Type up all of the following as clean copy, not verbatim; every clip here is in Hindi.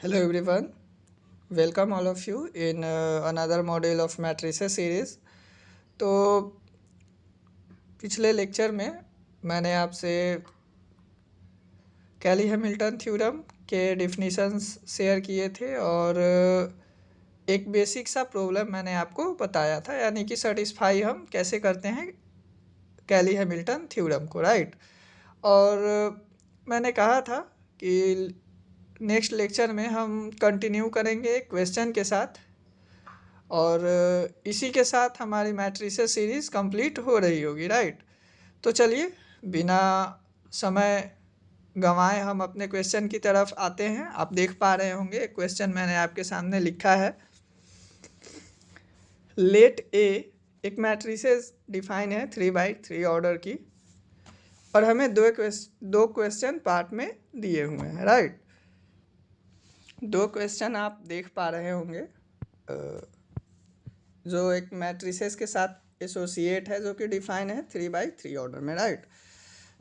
Hello everyone, welcome all of you in another module of matrices series। तो पिछले लेक्चर में मैंने आपसे कैली हैमिल्टन थ्योरम के डिफिनीशंस शेयर किए थे और एक बेसिक सा प्रॉब्लम मैंने आपको बताया था, यानी कि सेटिस्फाई हम कैसे करते हैं कैली हैमिल्टन थ्योरम को, राइट। और मैंने कहा था कि नेक्स्ट लेक्चर में हम कंटिन्यू करेंगे क्वेश्चन के साथ और इसी के साथ हमारी मैट्रिसेस सीरीज़ कंप्लीट हो रही होगी, राइट। तो चलिए बिना समय गंवाए हम अपने क्वेश्चन की तरफ आते हैं। आप देख पा रहे होंगे क्वेश्चन मैंने आपके सामने लिखा है। लेट ए एक मैट्रिसेस डिफाइन है 3x3 ऑर्डर की और हमें दो क्वेश्चन पार्ट में दिए हुए हैं, राइट। दो क्वेश्चन आप देख पा रहे होंगे जो एक मैट्रिसेस के साथ एसोसिएट है, जो कि डिफाइन है 3x3 ऑर्डर में, राइट।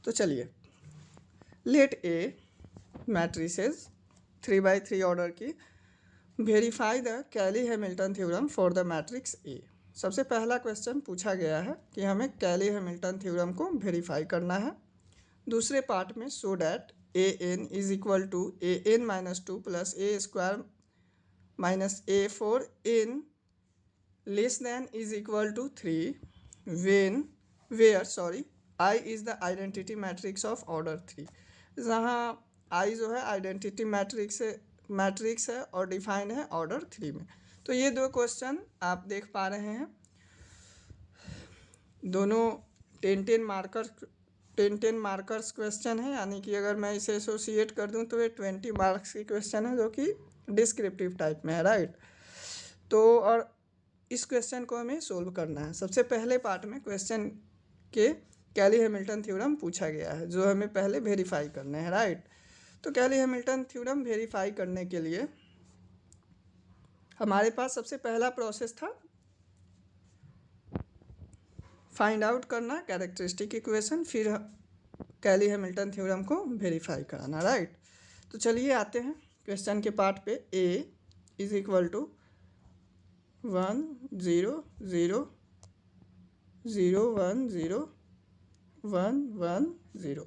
तो चलिए let A matrices 3x3 order की verify the Cayley Hamilton theorem for the matrix A. सबसे पहला क्वेश्चन पूछा गया है कि हमें कैली हैमिल्टन थ्योरम को वेरीफाई करना है। दूसरे पार्ट में so that A n is equal to A n minus 2 plus A square minus A 4 n less than is equal to 3 where I is the identity matrix of order 3, जहाँ I जो है आइडेंटिटी मैट्रिक्स है और डिफाइन है ऑर्डर 3 में। तो ये दो क्वेश्चन आप देख पा रहे हैं, दोनों 10 मार्कर्स क्वेश्चन है, यानी कि अगर मैं इसे एसोसिएट कर दूं तो ये 20 मार्क्स की क्वेश्चन है जो कि डिस्क्रिप्टिव टाइप में है, राइट। तो और इस क्वेश्चन को हमें सोल्व करना है। सबसे पहले पार्ट में क्वेश्चन के कैली हैमिल्टन थ्योरम पूछा गया है जो हमें पहले वेरीफाई करने हैं, राइट। तो कैली हैमिल्टन थ्योरम वेरीफाई करने के लिए हमारे पास सबसे पहला प्रोसेस था फाइंड आउट करना कैरेक्टरिस्टिक इक्वेशन, फिर कैली हैमिल्टन थ्योरम को वेरीफाई कराना, राइट। तो चलिए आते हैं क्वेश्चन के पार्ट पे। ए is equal to 1 0 0 0 1 0 1 1 0।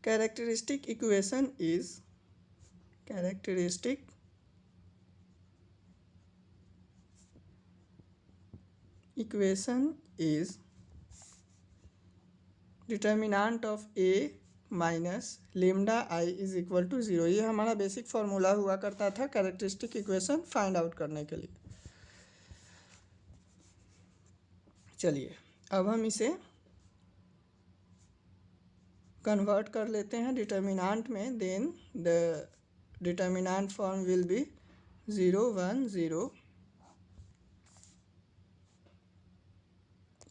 characteristic equation is determinant of A minus lambda I is equal to 0। ये हमारा बेसिक फॉर्मूला हुआ करता था कैरेक्टरिस्टिक इक्वेशन फाइंड आउट करने के लिए। चलिए अब हम इसे कन्वर्ट कर लेते हैं डिटर्मिनेंट में। Then the determinant form will be 0 1 0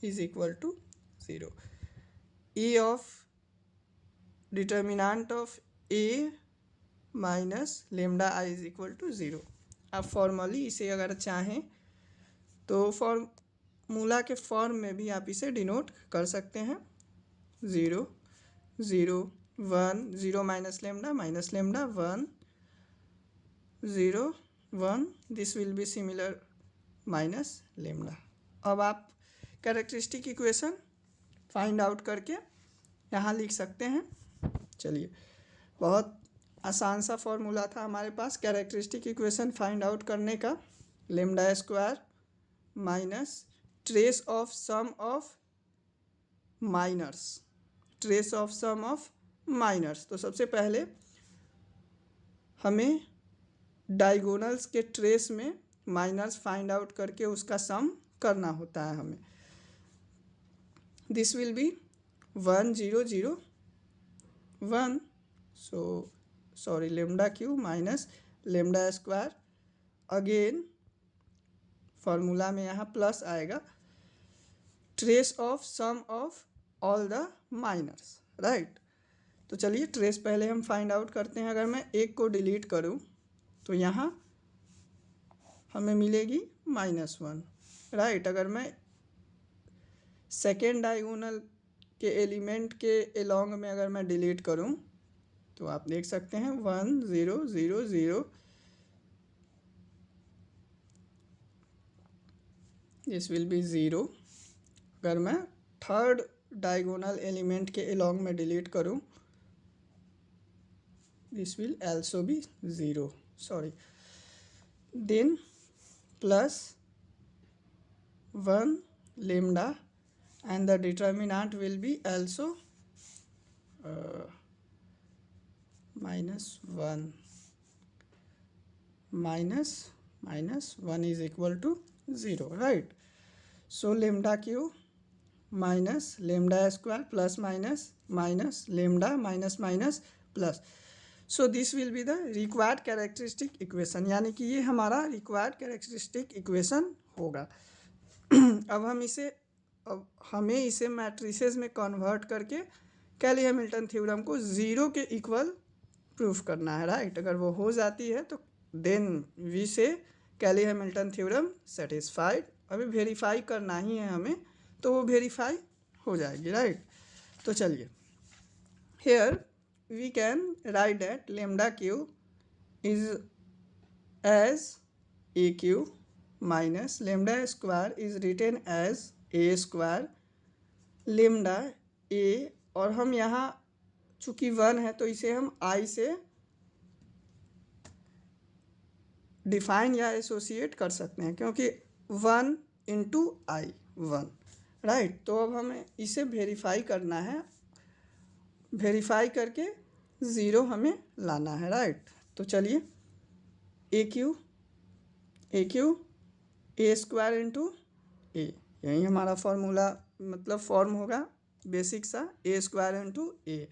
is equal to 0। E of determinant of A minus lambda I is equal to 0। आप फॉर्मली इसे अगर चाहें तो फॉर्मूला के फॉर्म में भी आप इसे डिनोट कर सकते हैं। 0 0 1 0 minus lambda 1 0 1, this will be similar minus lambda. अब आप कैरेक्टरिस्टिक इक्वेशन फाइंड आउट करके यहाँ लिख सकते हैं। चलिए बहुत आसान सा फॉर्मूला था हमारे पास कैरेक्टरिस्टिक इक्वेशन फाइंड आउट करने का। Lambda square minus trace of sum of minors. तो सबसे पहले हमें डायगोनल्स के ट्रेस में माइनर्स फाइंड आउट करके उसका सम करना होता है हमें। This will be 1 0 0 1, lambda cube minus lambda square. Again formula में यहाँ प्लस आएगा, trace of sum of all the minors, right. तो चलिए ट्रेस पहले हम फाइंड आउट करते हैं। अगर मैं एक को डिलीट करूँ तो यहाँ हमें मिलेगी -1, राइट। अगर मैं सेकेंड डायगोनल के एलिमेंट के एलोंग में अगर मैं डिलीट करूं तो आप देख सकते हैं 1 0 0 0, दिस विल बी 0। अगर मैं थर्ड डायगोनल एलिमेंट के एलोंग में डिलीट करूं this will also be 0, sorry, then plus 1 lambda and the determinant will be also minus 1 minus 1 is equal to 0, right? So lambda q minus lambda square plus minus minus lambda minus minus plus, so this will be the required characteristic equation, यानी कि ये हमारा रिक्वायर्ड कैरेक्टरिस्टिक इक्वेशन होगा। अब हमें इसे मैट्रिसेस में कन्वर्ट करके कैली हैमिल्टन थ्योरम को 0 के इक्वल प्रूफ करना है, राइट? अगर वो हो जाती है तो देन वी से कैली हैमिल्टन थ्योरम सेटिस्फाइड। अभी वेरीफाई करना ही है हमें, तो वो वेरीफाई हो जाएगी, राइट? तो चलिए, hair we can write that lambda q is as aq minus lambda square is written as a square lambda a, और हम यहाँ चूँकि 1 है तो इसे हम i से डिफाइन या एसोसिएट कर सकते हैं, क्योंकि 1 इंटू आई 1, राइट? तो अब हमें इसे वेरीफाई करना है, वेरीफाई करके 0 हमें लाना है, राइट? तो चलिए, A Q A square into ए, यही हमारा फॉर्मूला मतलब फॉर्म होगा बेसिक सा, ए स्क्वायर इंटू ए।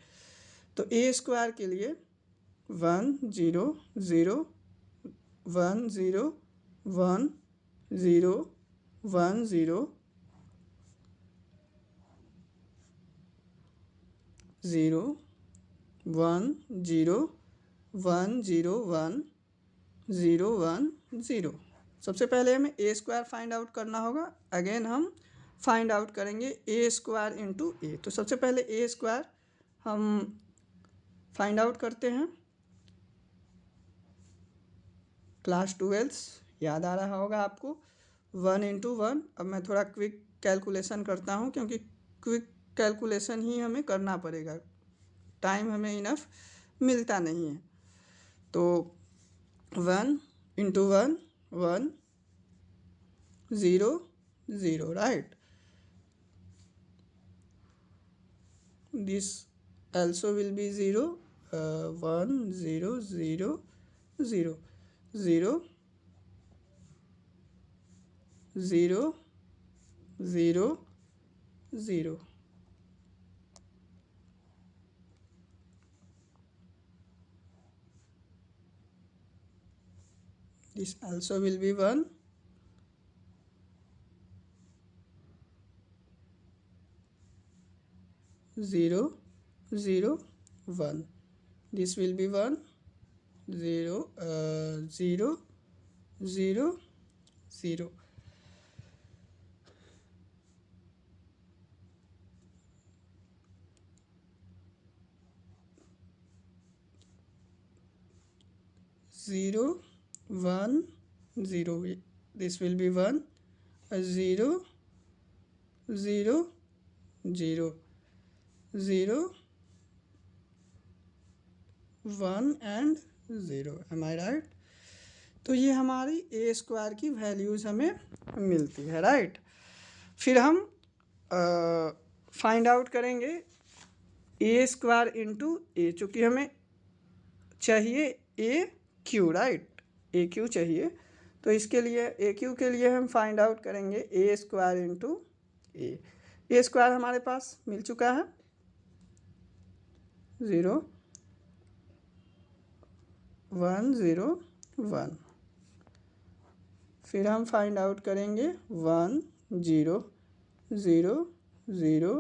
तो ए स्क्वायर के लिए 1 0 0 1 0 1 0 1 0 0 1 0 1 0 1 0 1 0। सबसे पहले हमें ए स्क्वायर फाइंड आउट करना होगा, अगेन हम फाइंड आउट करेंगे ए स्क्वायर इंटू ए। तो सबसे पहले ए स्क्वायर हम फाइंड आउट करते हैं, क्लास 12 याद आ रहा होगा आपको, 1 इंटू 1। अब मैं थोड़ा क्विक कैलकुलेशन करता हूँ, क्योंकि क्विक कैलकुलेशन ही हमें करना पड़ेगा, टाइम हमें इनफ मिलता नहीं है। तो 1 into 1 1 0 0, right? This also will be 0, 1 0 0 0 0 0 0 0। This also will be 1 0 0 1, this will be 1 0 0 0 0। Zero 1 0, this will be 1 0 0 0 0 1 and 0, am I right? तो ये हमारी ए स्क्वायर की वैल्यूज़ हमें मिलती है, राइट? फिर हम फाइंड आउट करेंगे ए स्क्वायर इंटू ए, चूँकि हमें चाहिए ए क्यू, राइट? ए क्यू चाहिए, तो इसके लिए ए क्यू के लिए हम फाइंड आउट करेंगे ए स्क्वायर इंटू ए। ए स्क्वायर हमारे पास मिल चुका है 0 1 0 1। फिर हम फाइंड आउट करेंगे 1 0 0 0,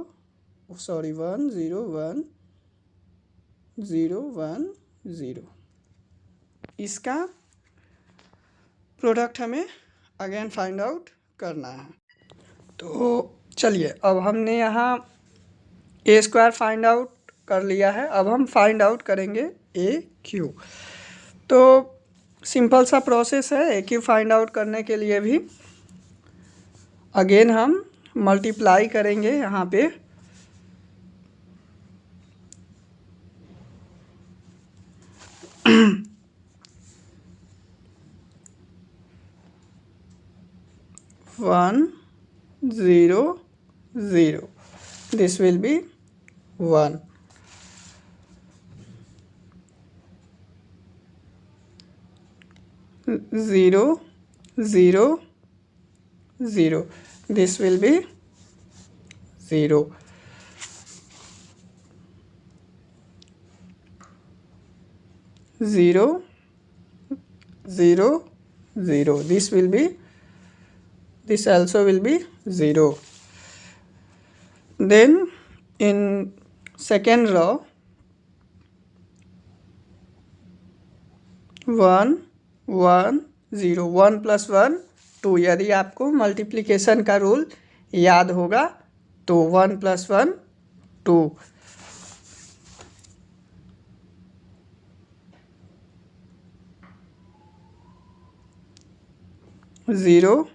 सॉरी 1 0 1 0 1 0। इसका प्रोडक्ट हमें अगेन फाइंड आउट करना है। तो चलिए, अब हमने यहाँ ए स्क्वायर फाइंड आउट कर लिया है, अब हम फाइंड आउट करेंगे ए क्यू। तो सिंपल सा प्रोसेस है, ए क्यू फाइंड आउट करने के लिए भी अगेन हम मल्टीप्लाई करेंगे यहाँ पे 1 0 0, this will be 1. 0 0 0, this will be 0. 0 0 0, this also will be 0. Then in second row 1 1 0, 1 plus 1 2, यदि आपको मल्टीप्लिकेशन का रूल याद होगा तो 1 plus 1 2. 0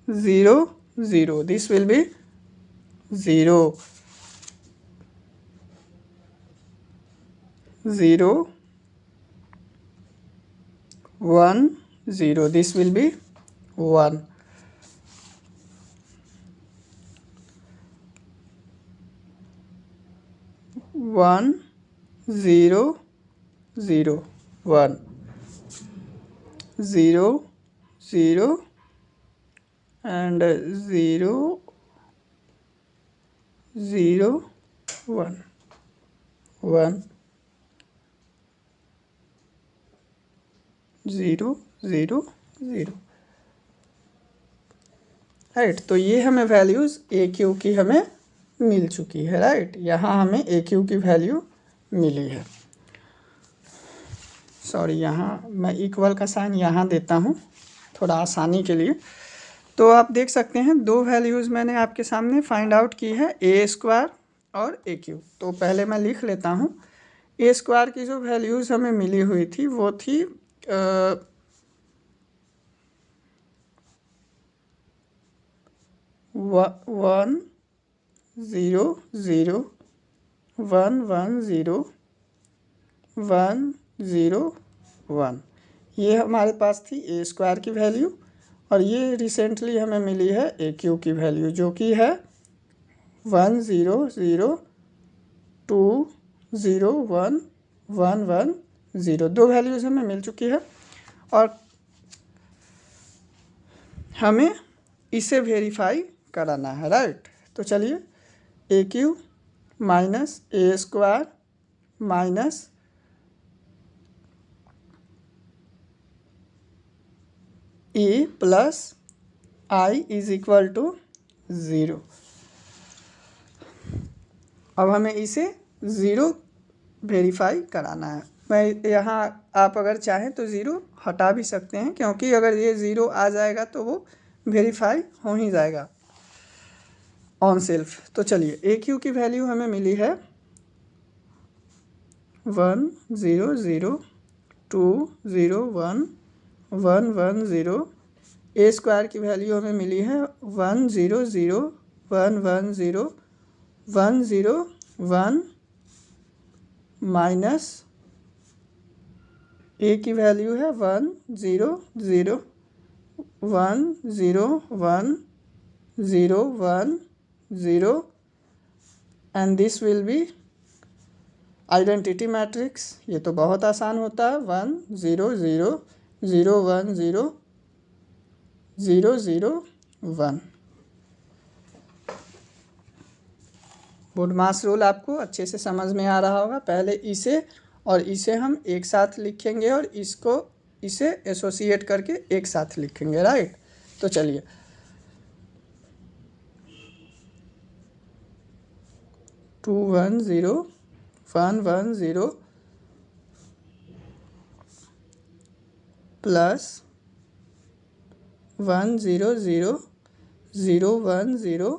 0 0, this will be 0. 0 1 0, this will be 1. 1 0 0 1, 0 0 and 0 0 1 1 0 0 0, right. तो ये हमें वैल्यूज़ ए क्यू की हमें मिल चुकी है, राइट। यहाँ हमें ए क्यू की वैल्यू मिली है। सॉरी, यहाँ मैं इक्वल का साइन यहाँ देता हूँ थोड़ा आसानी के लिए। तो आप देख सकते हैं दो वैल्यूज़ मैंने आपके सामने फाइंड आउट की है, ए स्क्वायर और ए क्यू। तो पहले मैं लिख लेता हूँ। ए स्क्वायर की जो वैल्यूज़ हमें मिली हुई थी वो थी 1 0 0 1 1 0 1 0 1, ये हमारे पास थी ए स्क्वायर की वैल्यू। और ये रिसेंटली हमें मिली है ए क्यू की वैल्यू, जो कि है 1 0 0 2 0 1 1 1 0। दो वैल्यूज़ हमें मिल चुकी है और हमें इसे वेरीफाई कराना है, राइट। तो चलिए, A cube minus A square minus A plus I is equal to 0। अब हमें इसे 0 वेरीफाई कराना है। मैं यहाँ, आप अगर चाहें तो 0 हटा भी सकते हैं, क्योंकि अगर ये 0 आ जाएगा तो वो वेरीफाई हो ही जाएगा ऑन सेल्फ। तो चलिए, ए क्यू की वैल्यू हमें मिली है 1 0 0 2 0 1 1 1 0। ए स्क्वायर की वैल्यू हमें मिली है 1 0 0 1 1 0 1 0 1 माइनस ए की वैल्यू है 1 0 0 1 0 1 0 1 0, and this will B identity matrix. ये तो बहुत आसान होता है, 1 0 0 0 1 0 0 0 1। वुडमास रूल आपको अच्छे से समझ में आ रहा होगा। पहले इसे और इसे हम एक साथ लिखेंगे और इसे एसोसिएट करके एक साथ लिखेंगे, राइट। तो चलिए, टू 1 0 1 1 0 प्लस 1 0 0 0 1 0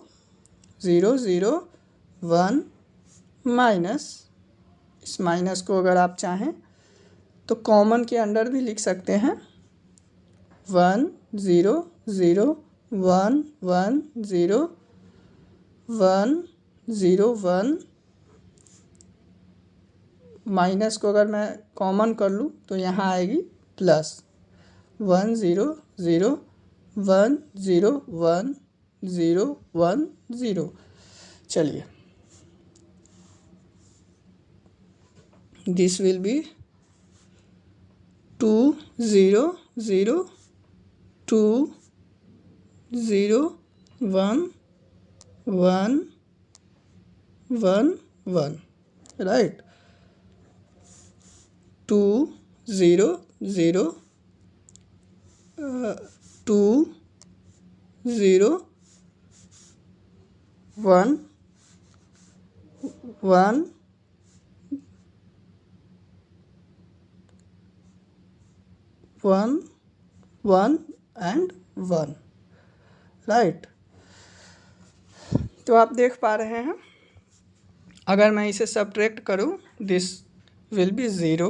0 0 1 माइनस, इस माइनस को अगर आप चाहें तो कॉमन के अंडर भी लिख सकते हैं, 1 0 0 1 1 0 1 0 1, माइनस को अगर मैं कॉमन कर लूँ तो यहाँ आएगी प्लस 1 0 0 1 0 1 0 1 0। चलिए, this will B 2 0 0 2 0 1 1 1 1, right. 2 0 0 2 0 1 1 1 1 and 1, right. तो आप देख पा रहे हैं, अगर मैं इसे सब्ट्रैक्ट करूं, this will be 0,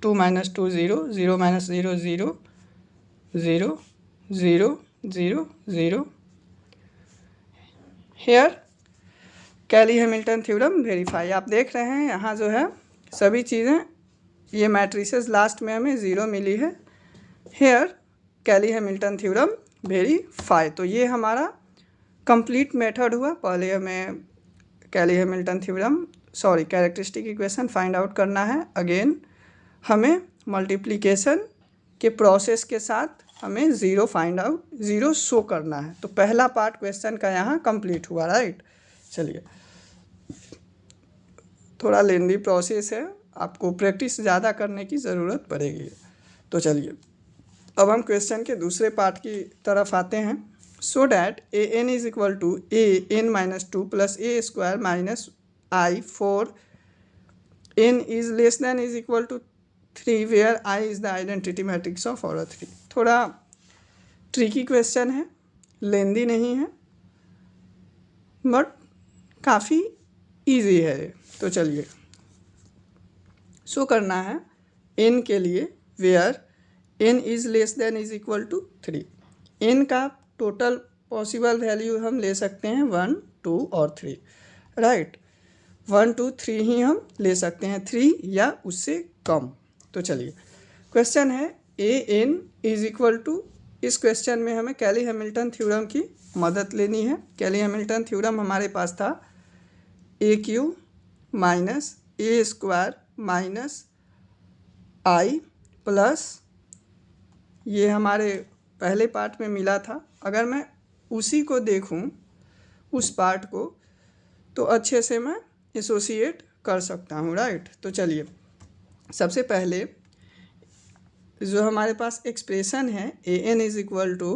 2 - 2 0, 0 - 0 0 0 0 0 0। Hair Cayley Hamilton theorem verify. आप देख रहे हैं यहाँ जो है सभी चीज़ें, ये मैट्रिसेस लास्ट में हमें 0 मिली है। Here Cayley Hamilton theorem verify. तो ये हमारा कंप्लीट मेथड हुआ। पहले हमें Cayley Hamilton theorem characteristic equation find out करना है। अगेन हमें मल्टीप्लिकेशन के प्रोसेस के साथ हमें 0 फाइंड आउट, 0 शो करना है। तो पहला पार्ट क्वेश्चन का यहाँ कंप्लीट हुआ, राइट। चलिए, थोड़ा लेंदी प्रोसेस है, आपको प्रैक्टिस ज़्यादा करने की ज़रूरत पड़ेगी। तो चलिए, अब हम क्वेश्चन के दूसरे पार्ट की तरफ आते हैं। So that A n is equal to A n -2 plus A square minus I for n is less than is equal to 3 where I is the identity matrix of order 3। थोड़ा ट्रिकी क्वेश्चन है, लेंदी नहीं है, बट काफ़ी इजी है। तो चलिए, शो करना है एन के लिए where n is less than is equal to 3। N का टोटल पॉसिबल वैल्यू हम ले सकते हैं 1 2 और 3, राइट। 1 2 3 ही हम ले सकते हैं, 3 या उससे कम। तो चलिए, क्वेश्चन है A n is equal to, इस क्वेश्चन में हमें कैली हैमिल्टन थ्योरम की मदद लेनी है। कैली हैमिल्टन थ्योरम हमारे पास था ए cube minus A square minus I plus, ये हमारे पहले पार्ट में मिला था। अगर मैं उसी को देखूं, उस पार्ट को, तो अच्छे से मैं एसोसिएट कर सकता हूं, राइट। तो चलिए, सबसे पहले जो हमारे पास एक्सप्रेशन है A n is equal to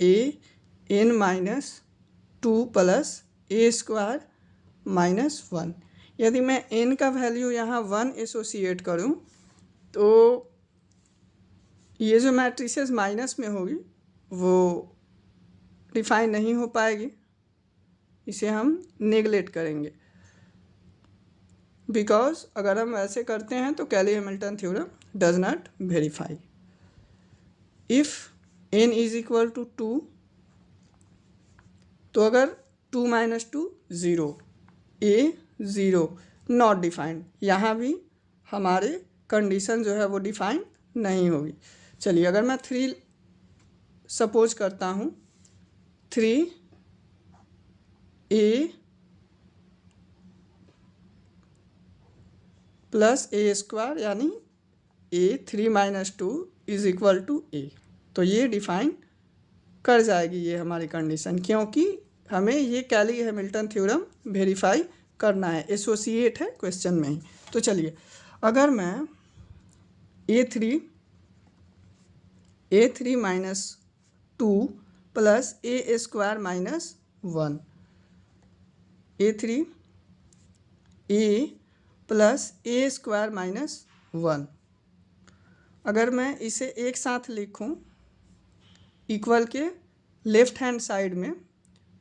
A n -2 plus A square -1। यदि मैं एन का वैल्यू यहाँ 1 एसोसिएट करूँ तो ये जो मैट्रिसेस माइनस में होगी वो डिफाइन नहीं हो पाएगी, इसे हम नेगलेक्ट करेंगे। बिकॉज अगर हम ऐसे करते हैं तो Cayley Hamilton theorem does not verify. If n is equal to 2, तो अगर 2 - 2 0, ए 0 नॉट डिफाइंड, यहाँ भी हमारे कंडीशन जो है वो डिफाइन नहीं होगी। चलिए, अगर मैं 3 सपोज करता हूँ, 3 ए प्लस ए स्क्वायर यानी ए 3 - 2 इज इक्वल टू ए, तो ये डिफाइन कर जाएगी ये हमारी कंडीशन, क्योंकि हमें ये कैली हैमिल्टन थ्योरम वेरीफाई करना है, एसोसिएट है क्वेश्चन में ही। तो चलिए, अगर मैं A3 -2 plus A square -1, A3 A plus A square -1, अगर मैं इसे एक साथ लिखूं इक्वल के लेफ्ट हैंड साइड में,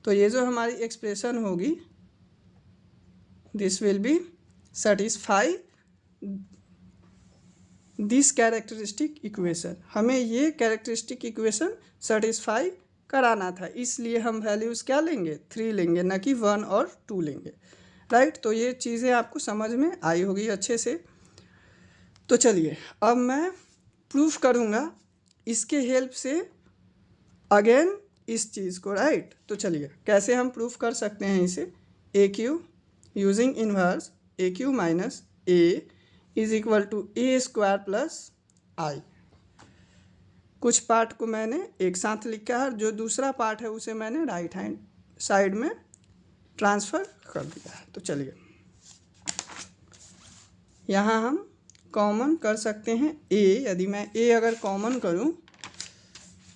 तो ये जो हमारी एक्सप्रेशन होगी this will B satisfy this characteristic equation. हमें ये कैरेक्टरिस्टिक इक्वेशन सेटिस्फाई कराना था, इसलिए हम वैल्यूज़ क्या लेंगे, 3 लेंगे, ना कि 1 और 2 लेंगे, राइट। तो ये चीज़ें आपको समझ में आई होगी अच्छे से। तो चलिए अब मैं प्रूफ करूँगा इसके हेल्प से अगेन इस चीज़ को, राइट। तो चलिए कैसे हम प्रूफ कर सकते हैं इसे, A cube using inverse A cube minus A is equal to A square plus I. कुछ पार्ट को मैंने एक साथ लिखा है, जो दूसरा पार्ट है उसे मैंने राइट हैंड साइड में ट्रांसफ़र कर दिया है। तो चलिए यहाँ हम कॉमन कर सकते हैं ए। यदि मैं ए अगर कॉमन करूँ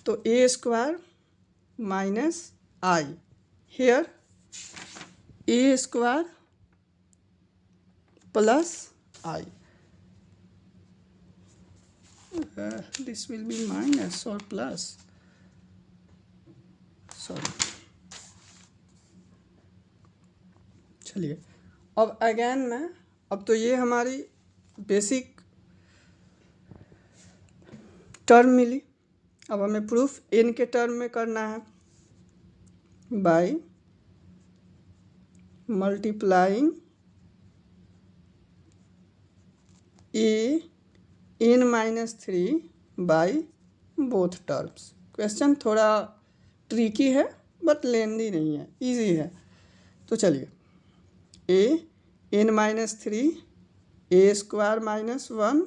तो A square minus I, here A square plus I, this will be minus or plus, sorry। चलिए अब अगेन मैं, अब तो ये हमारी बेसिक टर्म मिली। अब हमें प्रूफ इन के टर्म में करना है, by multiplying A n minus 3 by both terms. Question थोड़ा ट्रिकी है बट लेंदी नहीं है, इजी है। तो चलिए ए n माइनस 3 ए स्क्वायर माइनस 1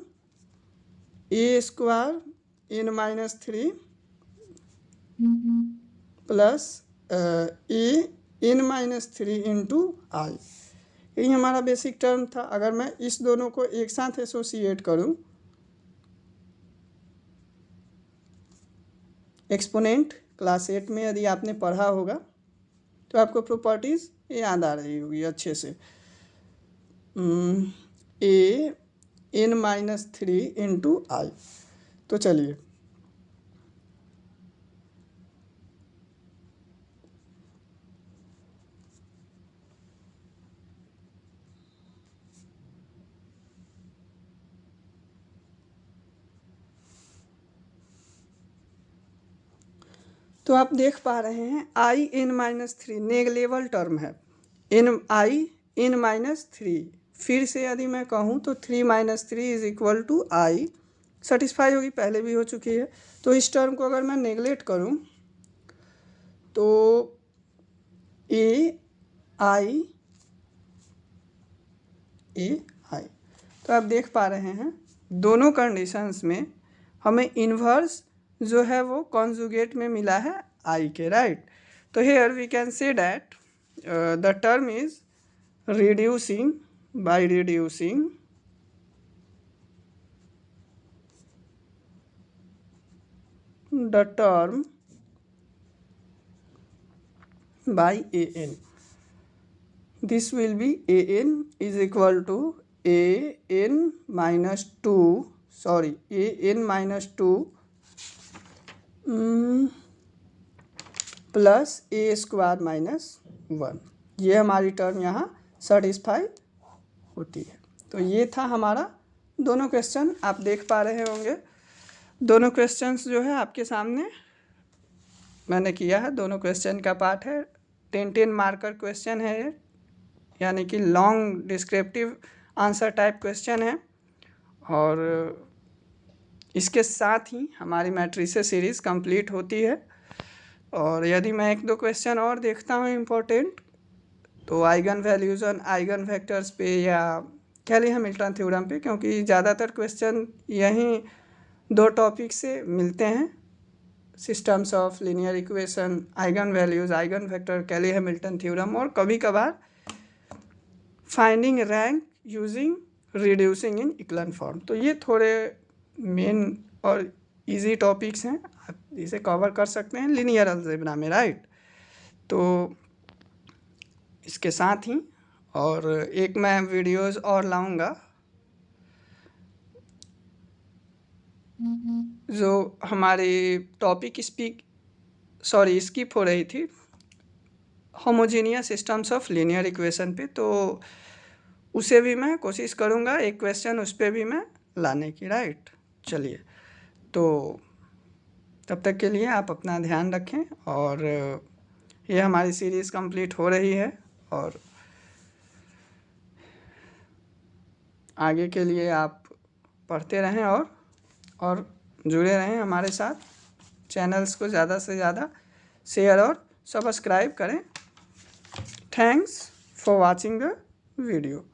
ए स्क्वायर n माइनस 3 प्लस ए n माइनस 3 इंटू आई। यही हमारा बेसिक टर्म था। अगर मैं इस दोनों को एक साथ एसोसिएट करूं, एक्सपोनेंट क्लास 8 में यदि आपने पढ़ा होगा तो आपको प्रॉपर्टीज़ याद आ रही होगी अच्छे से। ए n माइनस 3 इंटू आई। तो चलिए तो आप देख पा रहे हैं आई n माइनस 3 नेगलेबल टर्म है, आई n माइनस 3। फिर से यदि मैं कहूँ तो 3 minus 3 is equal to I, satisfy होगी, पहले भी हो चुकी है। तो इस टर्म को अगर मैं नेगलेक्ट करूँ तो ए आई तो आप देख पा रहे हैं दोनों कंडीशंस में हमें इन्वर्स जो है वो कॉन्जुगेट में मिला है आई के, राइट। तो here we can say that the term is reducing by reducing the term by A n. This will be A n is equal to A n minus 2, sorry A n minus 2 plus A square minus 1। ये हमारी टर्म यहाँ सेटिस्फाई होती है। तो ये था हमारा दोनों क्वेश्चन, आप देख पा रहे होंगे। दोनों क्वेश्चंस जो है आपके सामने मैंने किया है, दोनों क्वेश्चन का पार्ट है। 10 मार्कर क्वेश्चन है ये, यानी कि long descriptive answer type question है। और इसके साथ ही हमारी मैट्रिसेस सीरीज़ कंप्लीट होती है। और यदि मैं 1-2 क्वेश्चन और देखता हूँ इम्पोर्टेंट, तो आइगन वैल्यूज़ और आइगन वेक्टर्स पे या कैली हैमिल्टन थ्योरम पे, क्योंकि ज़्यादातर क्वेश्चन यहीं 2 टॉपिक से मिलते हैं, systems of linear equation, eigenvalues, eigenvector, Cayley Hamilton theorem, और कभी कभार finding rank using reducing in echelon form. तो ये थोड़े मेन और इजी टॉपिक्स हैं, आप इसे कवर कर सकते हैं लीनियर अलजेब्रा में, राइट। तो इसके साथ ही और एक मैं वीडियोस और लाऊंगा जो हमारी टॉपिक स्किप हो रही थी, homogeneous systems of linear equation पे। तो उसे भी मैं कोशिश करूँगा एक क्वेश्चन उस पर भी मैं लाने की, राइट। चलिए, तो तब तक के लिए आप अपना ध्यान रखें, और ये हमारी सीरीज़ कंप्लीट हो रही है, और आगे के लिए आप पढ़ते रहें और जुड़े रहें हमारे साथ। चैनल्स को ज़्यादा से ज़्यादा शेयर और सब्सक्राइब करें। Thanks for watching the video.